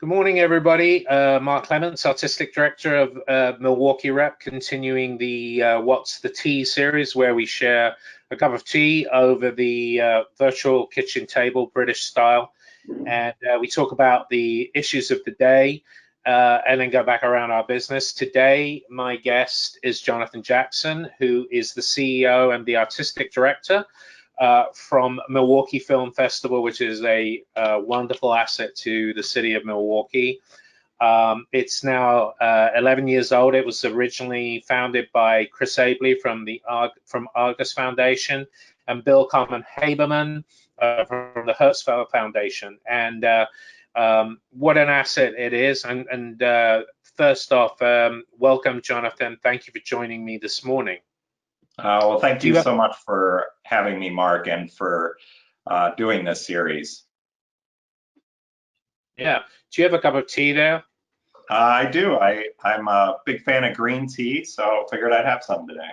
Good morning, everybody. Mark Clements, Artistic Director of Milwaukee Rep, continuing the What's the Tea series, where we share a cup of tea over the virtual kitchen table, British style. And we talk about the issues of the day and then go back around our business. Today, my guest is Jonathan Jackson, who is the CEO and the Artistic Director from Milwaukee Film Festival, which is a wonderful asset to the city of Milwaukee. It's now 11 years old. It was originally founded by Chris Abley from Argus Foundation and Bill Haberman from the Hertzfeld Foundation. And what an asset it is. And first off, welcome, Jonathan. Thank you for joining me this morning. Well, thank you so much for having me, Mark, and for doing this series. Yeah. Do you have a cup of tea there? I do. I'm a big fan of green tea, so figured I'd have some today.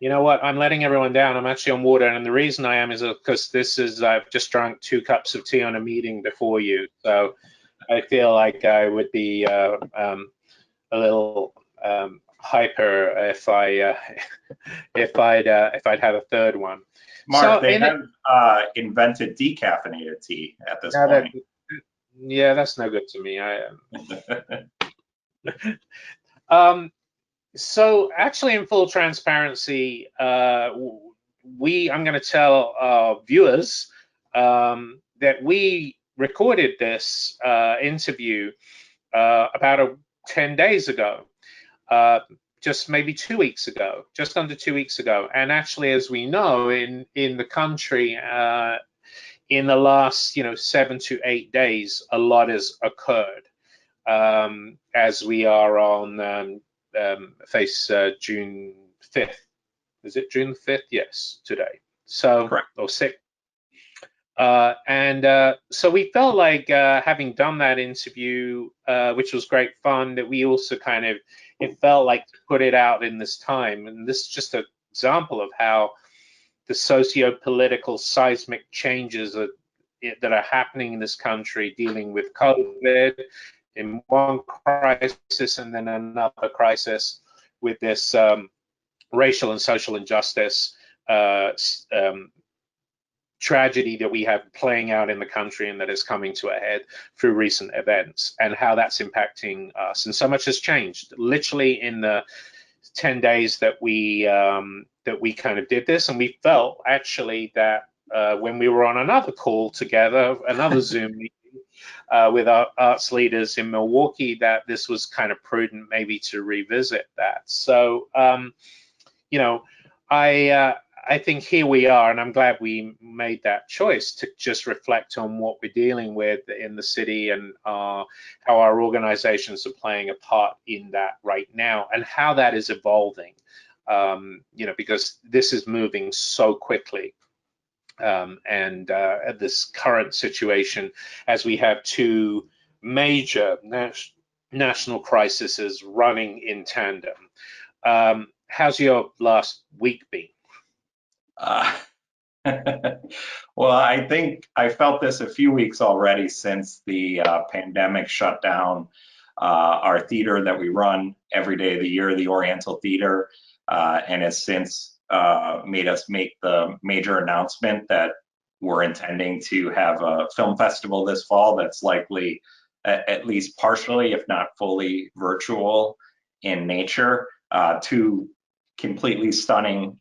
You know what? I'm letting everyone down. I'm actually on water, and the reason I am is because I've just drunk 2 cups of tea on a meeting before you, so I feel like I would be a little hyper if I'd have a third one. Mark, they have invented decaffeinated tea at this point. Yeah, that's no good to me. So actually, in full transparency, I'm going to tell our viewers that we recorded this interview about 10 days ago. Just maybe 2 weeks ago, just under 2 weeks ago. And actually, as we know, in the country, in the last 7 to 8 days, a lot has occurred. As we are on June 5th. Is it June 5th? Yes, today. So, correct. Or 6th. So we felt like having done that interview, which was great fun, that we also it felt like to put it out in this time. And this is just an example of how the socio-political seismic changes that are happening in this country, dealing with COVID in one crisis and then another crisis with this racial and social injustice tragedy that we have playing out in the country and that is coming to a head through recent events, and how that's impacting us. And so much has changed literally in the 10 days that we kind of did this. And we felt actually that when we were on another call together, another Zoom meeting with our arts leaders in Milwaukee, that this was kind of prudent maybe to revisit that. So I think here we are, and I'm glad we made that choice to just reflect on what we're dealing with in the city and how our organizations are playing a part in that right now, and how that is evolving, because this is moving so quickly. And at this current situation, as we have 2 major national crises running in tandem. How's your last week been? Well, I think I felt this a few weeks already since the pandemic shut down our theater that we run every day of the year, the Oriental Theater, and has since made us make the major announcement that we're intending to have a film festival this fall that's likely at least partially, if not fully, virtual in nature. 2 completely stunning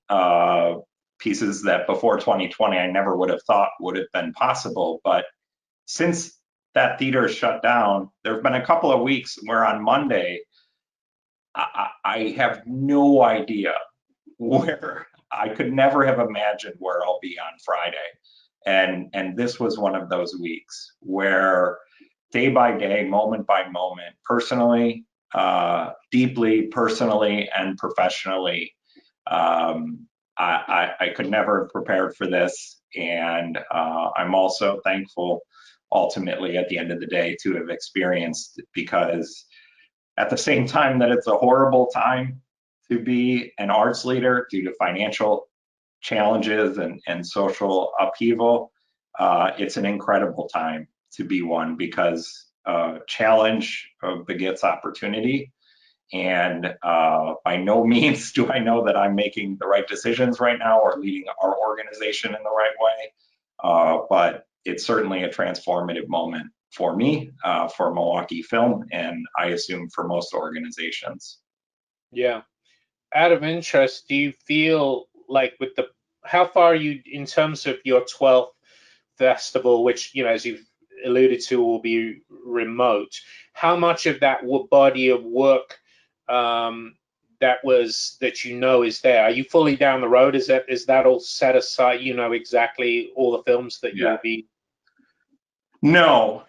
pieces that before 2020 I never would have thought would have been possible. But since that theater shut down, there have been a couple of weeks where on Monday I have no idea where. I could never have imagined where I'll be on Friday. And this was one of those weeks where day by day, moment by moment, personally, deeply personally and professionally, I could never have prepared for this. And I'm also thankful, ultimately, at the end of the day, to have experienced it, because at the same time that it's a horrible time to be an arts leader due to financial challenges and social upheaval, it's an incredible time to be one, because challenge begets opportunity. And by no means do I know that I'm making the right decisions right now or leading our organization in the right way. But it's certainly a transformative moment for me, for Milwaukee Film, and I assume for most organizations. Yeah. Out of interest, do you feel like with the how far are you in terms of your 12th festival, which, you know, as you've alluded to, will be remote? How much of that body of work that you know is there? Are you fully down the road? Is that all set aside? You know exactly all the films that you'll be. No,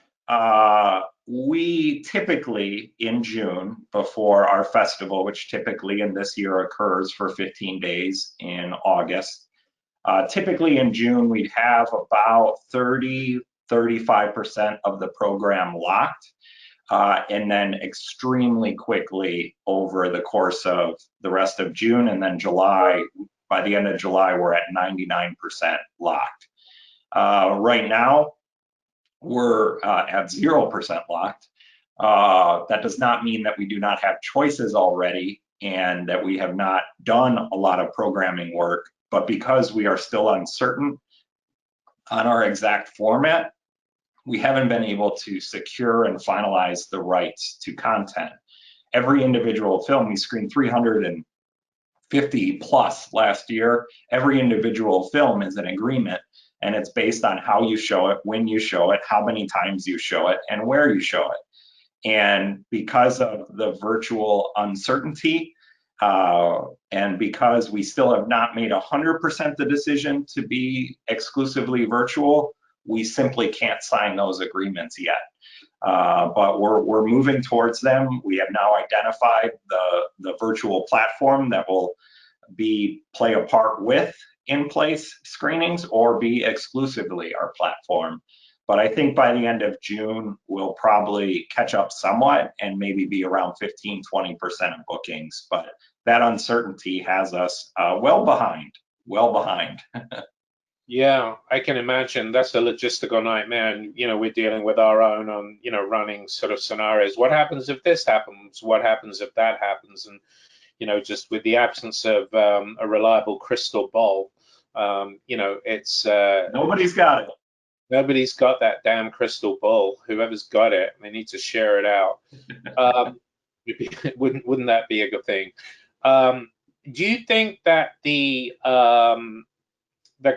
we typically in June before our festival, which typically in this year occurs for 15 days in August. Typically in June, we'd have about 35% of the program locked. And then extremely quickly over the course of the rest of June and then July, by the end of July, we're at 99% locked. Right now, we're at 0% locked. That does not mean that we do not have choices already and that we have not done a lot of programming work, but because we are still uncertain on our exact format, we haven't been able to secure and finalize the rights to content. Every individual film, we screened 350 plus last year. Every individual film is an agreement, and it's based on how you show it, when you show it, how many times you show it, and where you show it. And because of the virtual uncertainty, and because we still have not made 100% the decision to be exclusively virtual, we simply can't sign those agreements yet. But we're moving towards them. We have now identified the virtual platform that will play a part with in-place screenings or be exclusively our platform. But I think by the end of June, we'll probably catch up somewhat and maybe be around 15, 20% of bookings. But that uncertainty has us well behind. Yeah, I can imagine that's a logistical nightmare. And, you know, we're dealing with our own on, you know, running sort of scenarios. What happens if this happens? What happens if that happens? And, you know, just with the absence of a reliable crystal ball, you know, it's nobody's got it. Nobody's got that damn crystal ball. Whoever's got it, they need to share it out. Wouldn't that be a good thing? Do you think that the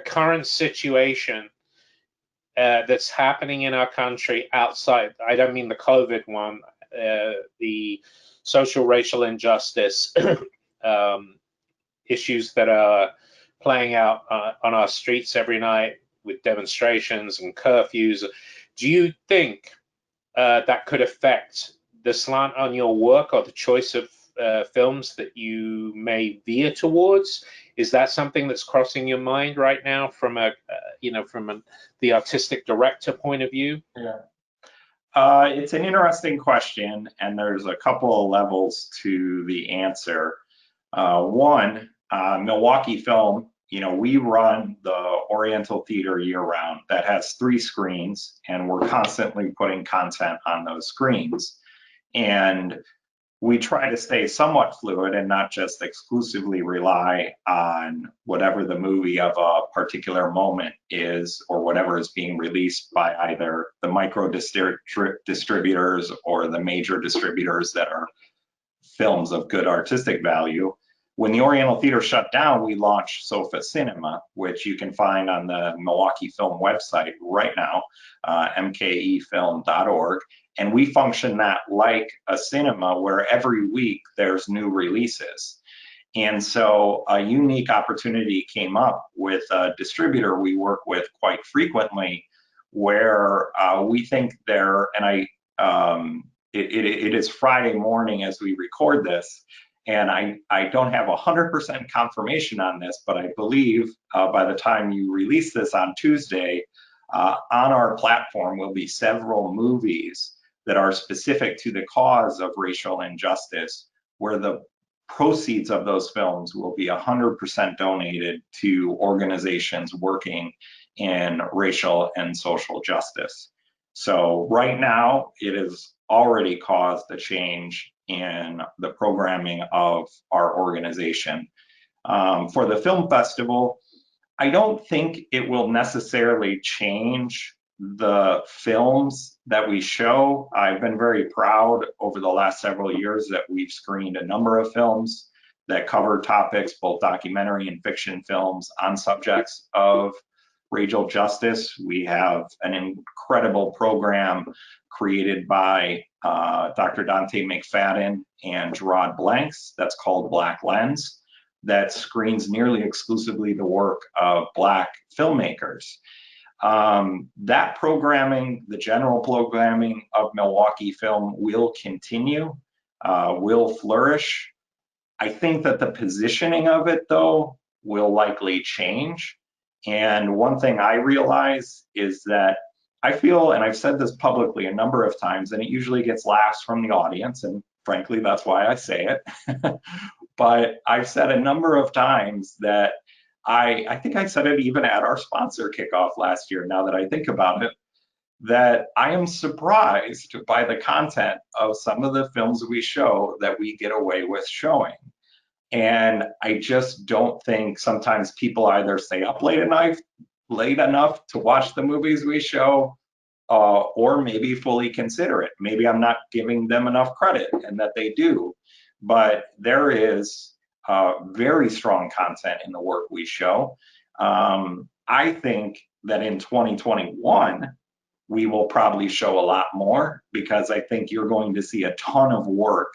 current situation that's happening in our country outside, I don't mean the COVID one, the social racial injustice issues that are playing out on our streets every night with demonstrations and curfews, do you think that could affect the slant on your work or the choice of films that you may veer towards? Is that something that's crossing your mind right now from the artistic director point of view? Yeah. It's an interesting question, and there's a couple of levels to the answer. One, Milwaukee Film, you know, we run the Oriental Theater year-round. That has 3 screens, and we're constantly putting content on those screens. And we try to stay somewhat fluid and not just exclusively rely on whatever the movie of a particular moment is or whatever is being released by either the micro distributors or the major distributors that are films of good artistic value. When the Oriental Theater shut down, we launched Sofa Cinema, which you can find on the Milwaukee Film website right now, mkefilm.org. And we function that like a cinema where every week there's new releases. And so a unique opportunity came up with a distributor we work with quite frequently where we think it is Friday morning as we record this. And I don't have 100% confirmation on this, but I believe by the time you release this on Tuesday, on our platform will be several movies that are specific to the cause of racial injustice, where the proceeds of those films will be 100% donated to organizations working in racial and social justice. So right now, it has already caused a change in the programming of our organization. For the film festival, I don't think it will necessarily change the films that we show. I've been very proud over the last several years that we've screened a number of films that cover topics, both documentary and fiction films, on subjects of racial justice. We have an incredible program created by Dr. Dante McFadden and Gerard Blanks that's called Black Lens, that screens nearly exclusively the work of Black filmmakers. That programming, the general programming of Milwaukee Film, will continue, will flourish. I think that the positioning of it, though, will likely change. And one thing I realize is that I feel, and I've said this publicly a number of times, and it usually gets laughs from the audience, and frankly, that's why I say it. But I've said a number of times that I think I said it even at our sponsor kickoff last year, now that I think about it, that I am surprised by the content of some of the films we show that we get away with showing. And I just don't think sometimes people either stay up late enough to watch the movies we show, or maybe fully consider it. Maybe I'm not giving them enough credit, and that they do. But there is very strong content in the work we show. I think that in 2021, we will probably show a lot more, because I think you're going to see a ton of work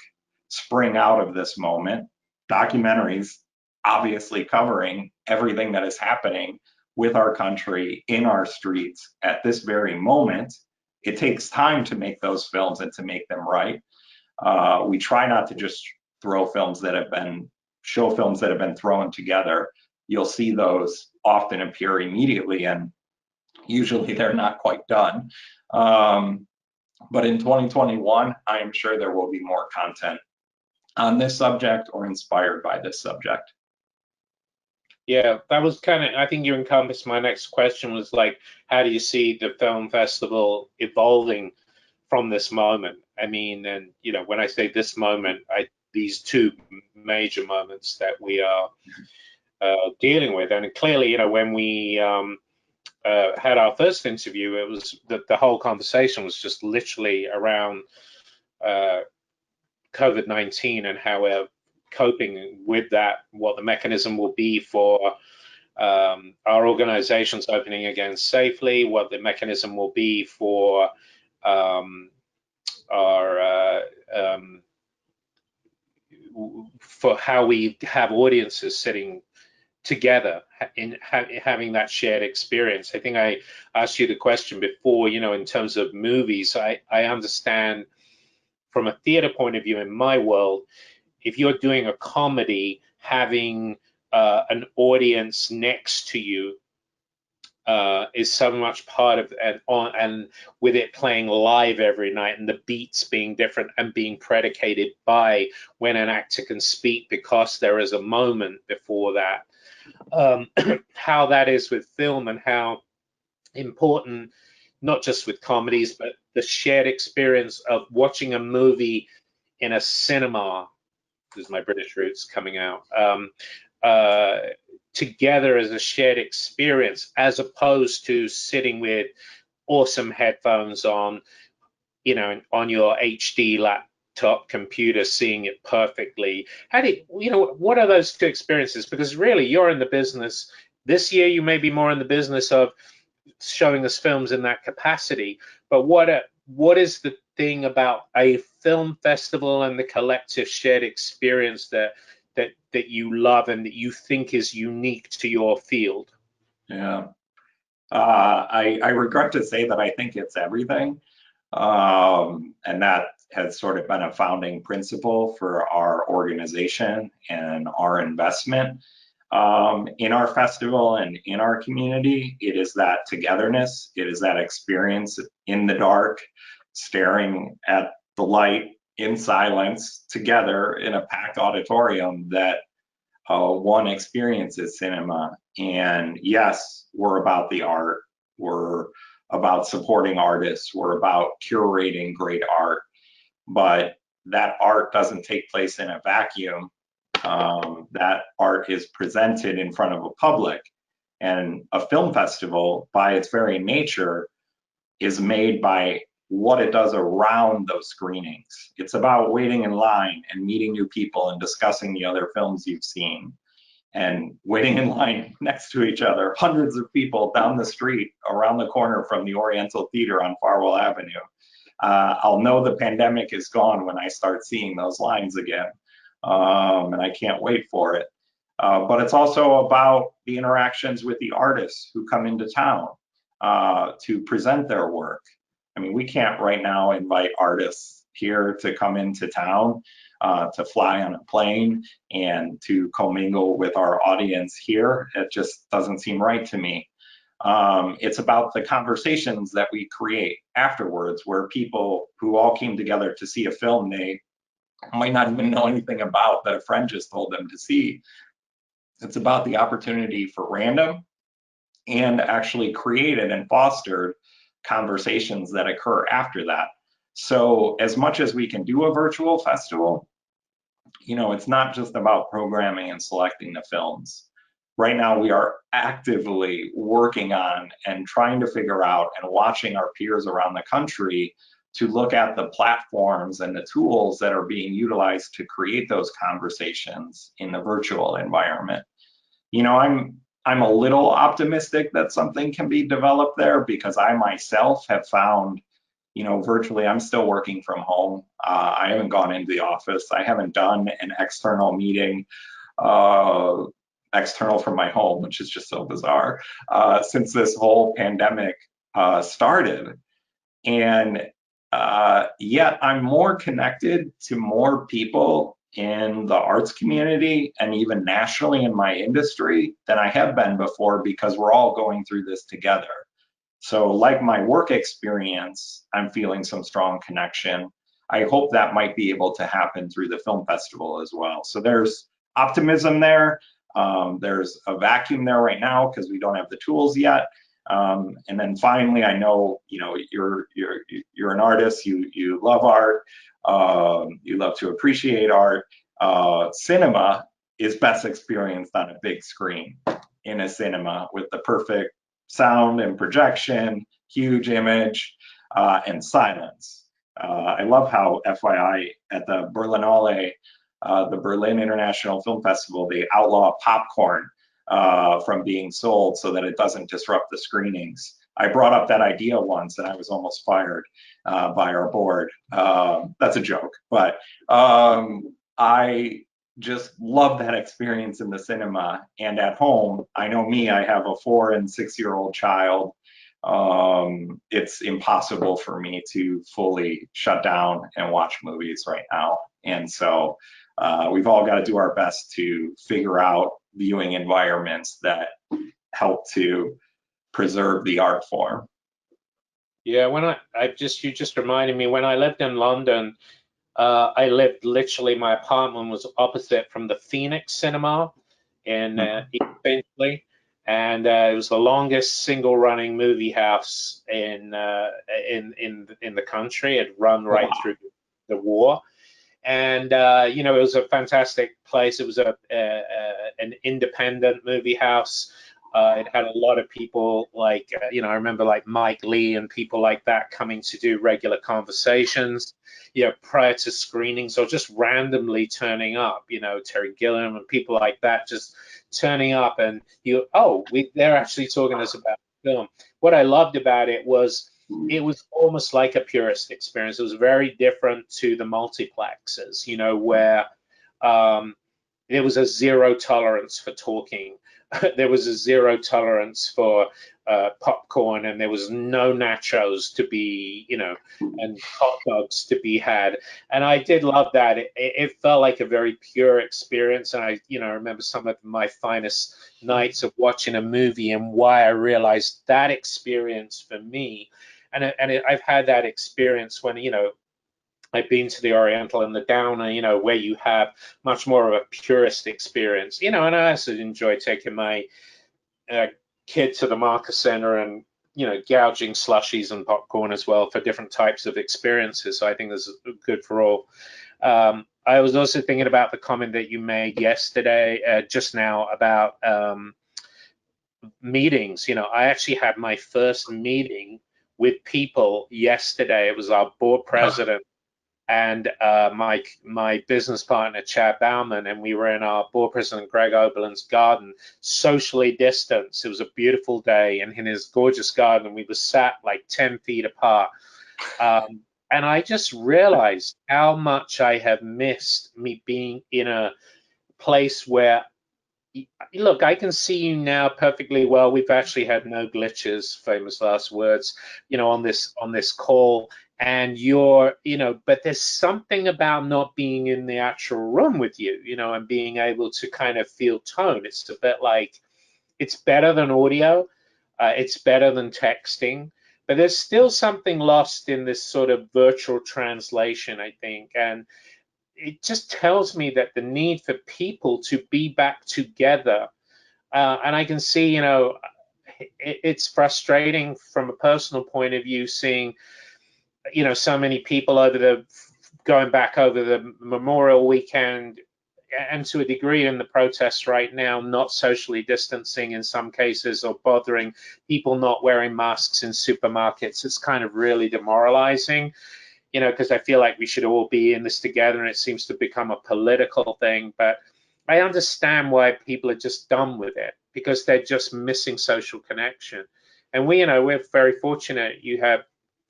spring out of this moment. Documentaries obviously covering everything that is happening with our country, in our streets at this very moment. It takes time to make those films and to make them right. We try not to just show films that have been thrown together. You'll see those often appear immediately, and usually they're not quite done. But in 2021, I am sure there will be more content on this subject or inspired by this subject. Yeah, that was kind of, I think you encompassed my next question, was like, how do you see the film festival evolving from this moment? I mean, and when I say this moment, these two major moments that we are dealing with. And clearly, when we had our first interview, it was the whole conversation was just literally around COVID-19 and how we're coping with that, what the mechanism will be for our organizations opening again safely, what the mechanism will be for for how we have audiences sitting together in having that shared experience. I think I asked you the question before, in terms of movies. I understand from a theater point of view, in my world, if you're doing a comedy, having an audience next to you is so much part of and with it playing live every night, and the beats being different and being predicated by when an actor can speak because there is a moment before that. How that is with film, and how important, not just with comedies, but the shared experience of watching a movie in a cinema, this is my British roots coming out, together as a shared experience, as opposed to sitting with awesome headphones on, on your HD laptop computer, seeing it perfectly. What are those two experiences? Because really, you're in the business this year. You may be more in the business of showing us films in that capacity. But what is the thing about a film festival and the collective shared experience that you love and that you think is unique to your field? Yeah, I regret to say that I think it's everything, and that has sort of been a founding principle for our organization and our investment in our festival and in our community. It is that togetherness. It is that experience in the dark, staring at the light in silence together in a packed auditorium, that one experiences cinema. And yes, we're about the art. We're about supporting artists. We're about curating great art, but that art doesn't take place in a vacuum. That art is presented in front of a public, and a film festival, by its very nature, is made by what it does around those screenings. It's about waiting in line and meeting new people and discussing the other films you've seen, and waiting in line next to each other, hundreds of people down the street around the corner from the Oriental Theater on Farwell Avenue. I'll know the pandemic is gone when I start seeing those lines again, and I can't wait for it. But it's also about the interactions with the artists who come into town to present their work. I mean, we can't right now invite artists here to come into town, to fly on a plane and to commingle with our audience here. It just doesn't seem right to me. It's about the conversations that we create afterwards, where people who all came together to see a film they might not even know anything about, that a friend just told them to see. It's about the opportunity for random and actually created and fostered conversations that occur after that. So as much as we can do a virtual festival, you know, it's not just about programming and selecting the films. Right now, we are actively working on and trying to figure out and watching our peers around the country to look at the platforms and the tools that are being utilized to create those conversations in the virtual environment. You know, I'm a little optimistic that something can be developed there, because I myself have found, you know, virtually I'm still working from home. I haven't gone into the office. I haven't done an external meeting, external from my home, which is just so bizarre, since this whole pandemic started. And yet I'm more connected to more people in the arts community and even nationally in my industry than I have been before, because we're all going through this together. So like my work experience, I'm feeling some strong connection. I hope that might be able to happen through the film festival as well. So there's optimism there. There's a vacuum there right now because we don't have the tools yet. And then finally, I know, you know, you're an artist, you love art, you love to appreciate art. Cinema is best experienced on a big screen in a cinema with the perfect sound and projection, huge image, and silence. I love how, FYI, at the Berlinale, the Berlin International Film Festival, they outlaw popcorn from being sold so that it doesn't disrupt the screenings. I brought up that idea once and I was almost fired by our board. That's a joke, but I just love that experience in the cinema. And at home, I know me, I have a 4- and 6-year-old child. It's impossible for me to fully shut down and watch movies right now. And so we've all got to do our best to figure out viewing environments that help to preserve the art form. Yeah, when you just reminded me, when I lived in London, I lived literally, my apartment was opposite from the Phoenix Cinema in East Finchley, and it was the longest single running movie house in the country. It run right through the war. And you know, it was a fantastic place. It was an independent movie house. It had a lot of people like, you know, I remember like Mike Lee and people like that coming to do regular conversations, you know, prior to screenings, or just randomly turning up, you know, Terry Gilliam and people like that just turning up, and they're actually talking to us about film. What I loved about it was almost like a purist experience. It was very different to the multiplexes, you know, where there was a zero tolerance for talking. There was a zero tolerance for popcorn, and there was no nachos to be, you know, and hot dogs to be had. And I did love that. It felt like a very pure experience. And I, you know, remember some of my finest nights of watching a movie, and why I realized that experience for me. And I've had that experience when, you know, I've been to the Oriental and the Downer, you know, where you have much more of a purist experience, you know, and I also enjoy taking my kid to the Marcus Center and gouging slushies and popcorn as well for different types of experiences. So I think this is good for all. I was also thinking about the comment that you made yesterday, just now, about meetings. I actually had my first meeting with people yesterday. It was our board president and my business partner, Chad Bauman, and we were in our board president, Greg Oberlin's garden, socially distanced. It was a beautiful day, and in his gorgeous garden, we were sat like 10 feet apart. And I just realized how much I have missed me being in a place where, look, I can see you now perfectly well. We've actually had no glitches, famous last words, on this call. And but there's something about not being in the actual room with you, and being able to kind of feel tone. It's a bit like, it's better than audio, it's better than texting, but there's still something lost in this sort of virtual translation, I think. And it just tells me that the need for people to be back together, and I can see, it's frustrating from a personal point of view, seeing, so many people going back over the Memorial weekend, and to a degree in the protests right now, not socially distancing in some cases, or bothering people not wearing masks in supermarkets. It's kind of really demoralizing, because I feel like we should all be in this together, and it seems to become a political thing. But I understand why people are just done with it, because they're just missing social connection. And we're very fortunate. You have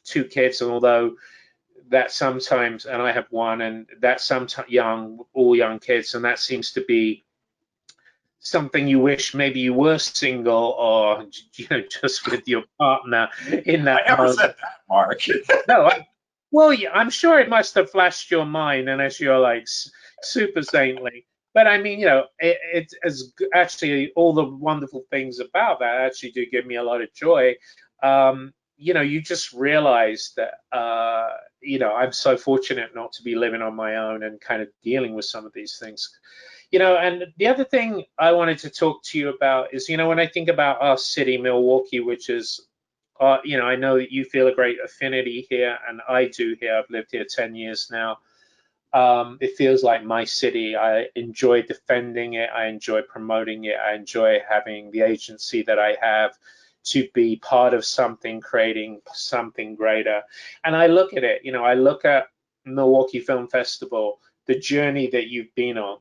2 kids, and although that sometimes, and I have one, and that's sometimes all young kids, and that seems to be something you wish maybe you were single, or just with your partner in that I never moment. said that, Mark. No, well, yeah, I'm sure it must have flashed your mind, and as you're like super saintly. But I mean, it's actually all the wonderful things about that actually do give me a lot of joy. You just realize that, I'm so fortunate not to be living on my own and kind of dealing with some of these things. And the other thing I wanted to talk to you about is, when I think about our city, Milwaukee, which is, I know that you feel a great affinity here, and I do here. I've lived here 10 years now. It feels like my city. I enjoy defending it. I enjoy promoting it. I enjoy having the agency that I have to be part of something, creating something greater. And I look at it, I look at Milwaukee Film Festival, the journey that you've been on.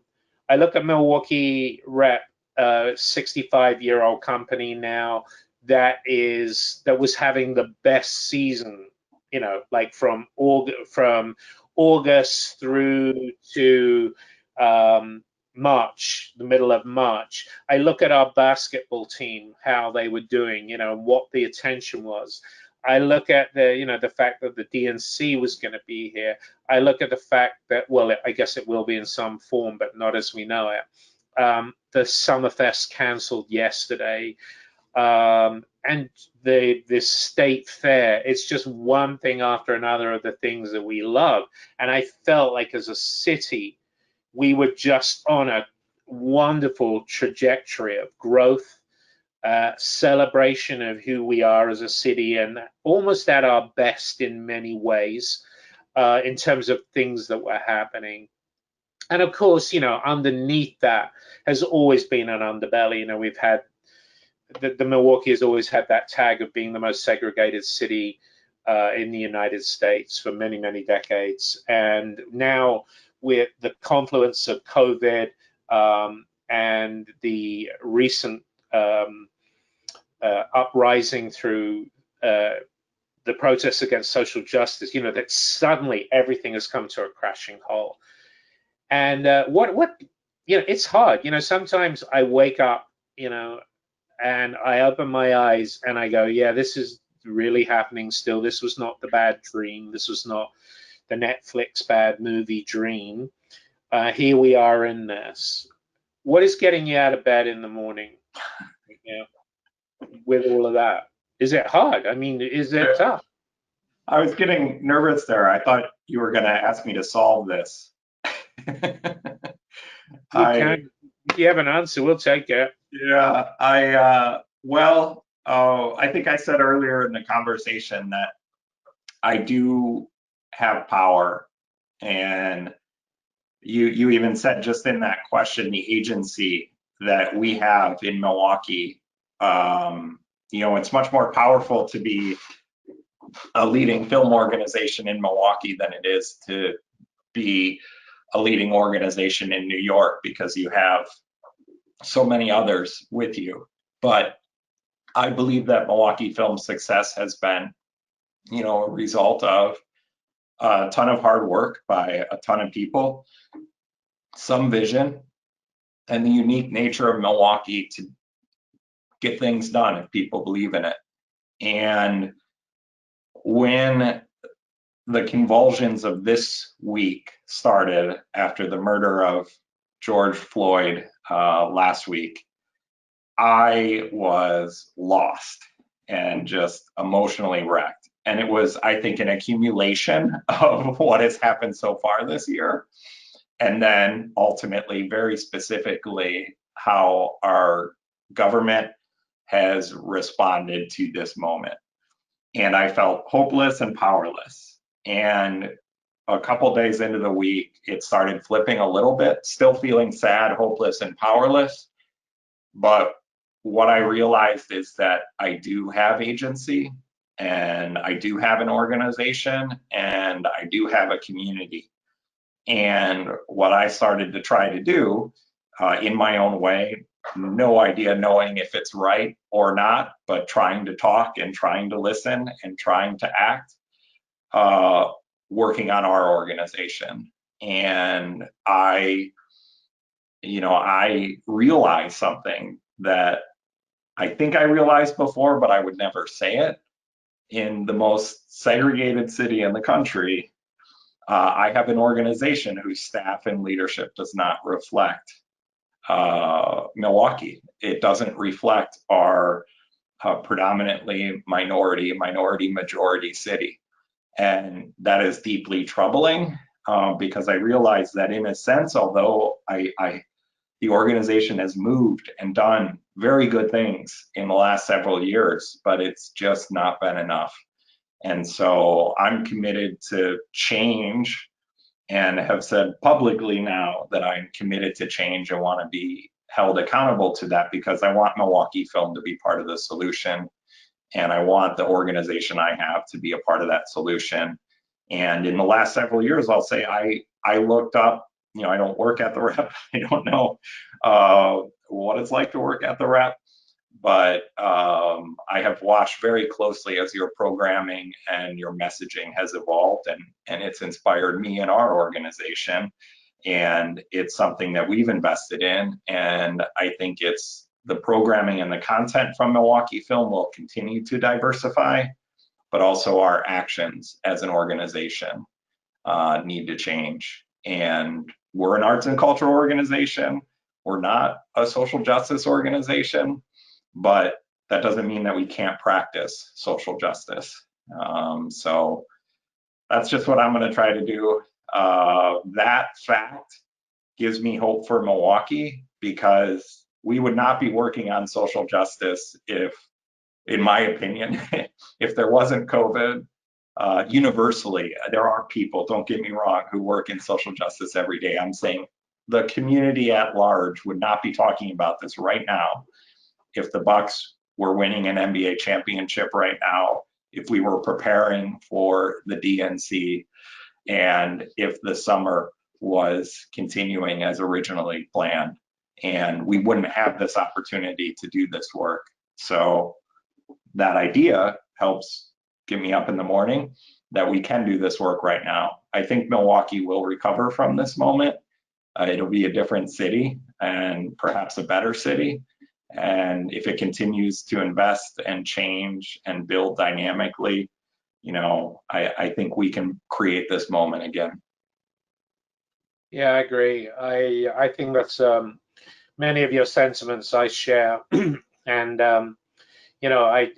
I look at Milwaukee Rep, 65-year-old company now that was having the best season, like from August through to March, the middle of March. I look at our basketball team, how they were doing, what the attention was. I look at the fact that the DNC was going to be here. I look at the fact that, well, I guess it will be in some form, but not as we know it. The Summerfest canceled yesterday. And the state fair, it's just one thing after another of the things that we love. And I felt like as a city, we were just on a wonderful trajectory of growth, celebration of who we are as a city, and almost at our best in many ways, in terms of things that were happening. And of course, underneath that has always been an underbelly. We've had the Milwaukee has always had that tag of being the most segregated city in the United States for many, many decades. And now with the confluence of COVID and the recent uprising through the protests against social justice, that suddenly everything has come to a crashing halt. And it's hard. Sometimes I wake up, and I open my eyes and I go, yeah, this is really happening still. This was not the bad dream. This was not the Netflix bad movie dream. Here we are in this. What is getting you out of bed in the morning, with all of that? Is it hard? I mean, is it tough? I was getting nervous there. I thought you were going to ask me to solve this. If you have an answer, we'll take it. Yeah, well, Oh, I think I said earlier in the conversation that I do have power, and you even said just in that question the agency that we have in Milwaukee. It's much more powerful to be a leading film organization in Milwaukee than it is to be a leading organization in New York, because you have so many others with you. But I believe that Milwaukee Film's success has been, a result of a ton of hard work by a ton of people, some vision, and the unique nature of Milwaukee to get things done if people believe in it. And when the convulsions of this week started after the murder of George Floyd last week, I was lost and just emotionally wrecked. And it was, I think, an accumulation of what has happened so far this year. And then ultimately, very specifically, how our government has responded to this moment. And I felt hopeless and powerless. And a couple days into the week, it started flipping a little bit, still feeling sad, hopeless, and powerless. But what I realized is that I do have agency, and I do have an organization, and I do have a community. And what I started to try to do in my own way, no idea knowing if it's right or not, but trying to talk and trying to listen and trying to act, working on our organization. And I realized something that I think I realized before, but I would never say it. In the most segregated city in the country, I have an organization whose staff and leadership does not reflect Milwaukee. It doesn't reflect our predominantly minority majority city. And that is deeply troubling, because I realize that in a sense, although the organization has moved and done very good things in the last several years, but it's just not been enough. And so I'm committed to change, and have said publicly now that I'm committed to change and want to be held accountable to that, because I want Milwaukee Film to be part of the solution. And I want the organization I have to be a part of that solution. And in the last several years, I'll say I looked up, I don't work at the rep. I don't know what it's like to work at the rep, but I have watched very closely as your programming and your messaging has evolved, and it's inspired me and our organization. And it's something that we've invested in. And I think it's the programming and the content from Milwaukee Film will continue to diversify, but also our actions as an organization need to change. And we're an arts and cultural organization. We're not a social justice organization, but that doesn't mean that we can't practice social justice. So that's just what I'm going to try to do. That fact gives me hope for Milwaukee, because we would not be working on social justice if, in my opinion, if there wasn't COVID. Universally, there are people, don't get me wrong, who work in social justice every day. I'm saying the community at large would not be talking about this right now if the Bucks were winning an NBA championship right now, if we were preparing for the DNC, and if the summer was continuing as originally planned, and we wouldn't have this opportunity to do this work. So that idea helps get me up in the morning that we can do this work right now. I think Milwaukee will recover from this moment. It'll be a different city, and perhaps a better city. And if it continues to invest and change and build dynamically, I think we can create this moment again. Yeah, I agree. I think that's many of your sentiments I share, and I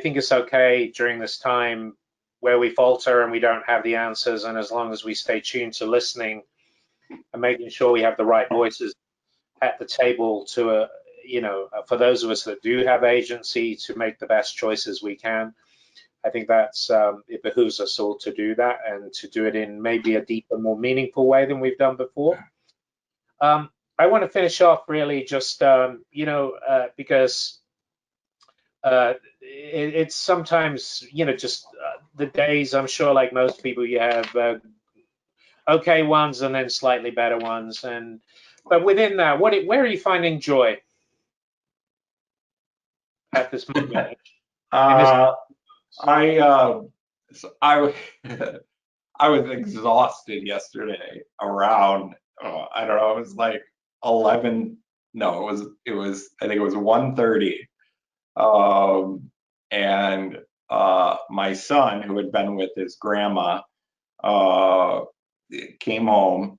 think it's okay during this time where we falter and we don't have the answers, and as long as we stay tuned to listening and making sure we have the right voices at the table to for those of us that do have agency to make the best choices we can, I think that's it behooves us all to do that and to do it in maybe a deeper, more meaningful way than we've done before. I want to finish off really just, because it's sometimes, just the days, I'm sure like most people, you have okay ones and then slightly better ones. But within that, where are you finding joy at this moment? I I I was exhausted yesterday around, I don't know, it was like 11. No, it was I think it was 1:30. And my son, who had been with his grandma, uh, came home.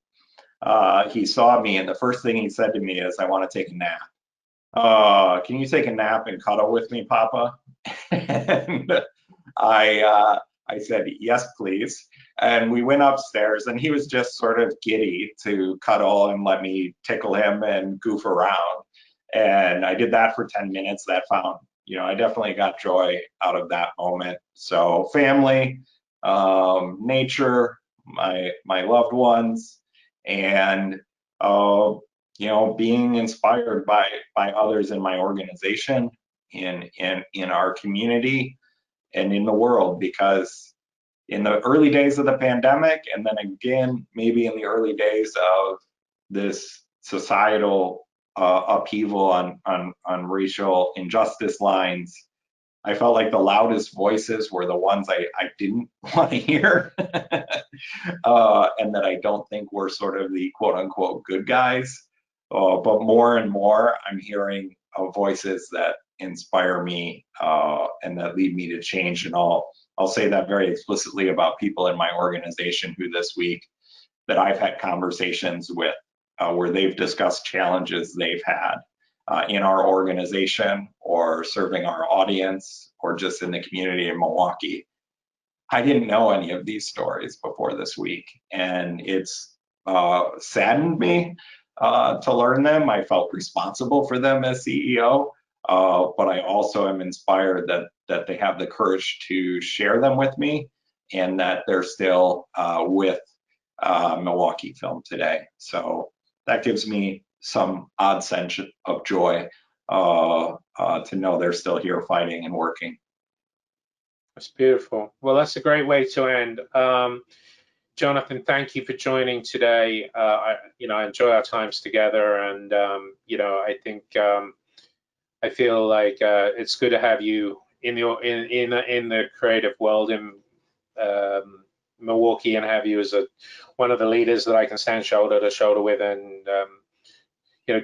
He saw me, and the first thing he said to me is, "I want to take a nap. Can you take a nap and cuddle with me, Papa?" And I said, "Yes, please." And we went upstairs, and he was just sort of giddy to cuddle and let me tickle him and goof around. And I did that for 10 minutes. That found, I definitely got joy out of that moment. So family, nature, my loved ones, and being inspired by others in my organization, in our community, and in the world. Because in the early days of the pandemic, and then again maybe in the early days of this societal upheaval on racial injustice lines, I felt like the loudest voices were the ones I didn't want to hear, and that I don't think were sort of the quote unquote good guys. But more and more, I'm hearing voices that inspire me, and that lead me to change. And I'll say that very explicitly about people in my organization who this week that I've had conversations with, where they've discussed challenges they've had in our organization, or serving our audience, or just in the community in Milwaukee. I didn't know any of these stories before this week, and it's saddened me to learn them. I felt responsible for them as CEO, but I also am inspired that they have the courage to share them with me, and that they're still with Milwaukee Film today. So that gives me some odd sense of joy to know they're still here fighting and working. That's beautiful. Well, that's a great way to end. Jonathan, thank you for joining today. I enjoy our times together, and I think I feel like it's good to have you in the creative world in Milwaukee, and have you as one of the leaders that I can stand shoulder to shoulder with, and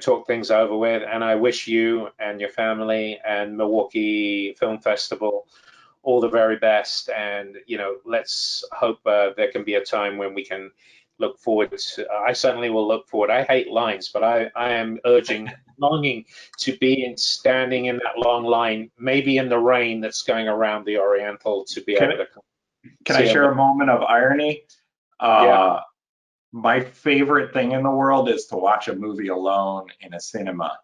talk things over with. And I wish you and your family and Milwaukee Film Festival all the very best. And let's hope there can be a time when we can look forward to, I certainly will look forward. I hate lines, but I am longing to be standing in that long line, maybe in the rain that's going around the Oriental, to be able to. Can I share a moment of irony? Yeah. My favorite thing in the world is to watch a movie alone in a cinema.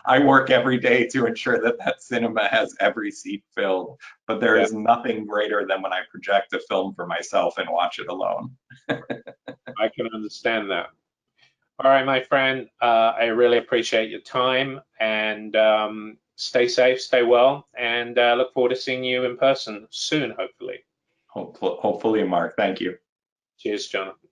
I work every day to ensure that cinema has every seat filled, but there is nothing greater than when I project a film for myself and watch it alone. I can understand that. All right, my friend, I really appreciate your time, and stay safe, stay well, and look forward to seeing you in person soon, hopefully. Hopefully, Mark. Thank you. Cheers, Jonathan.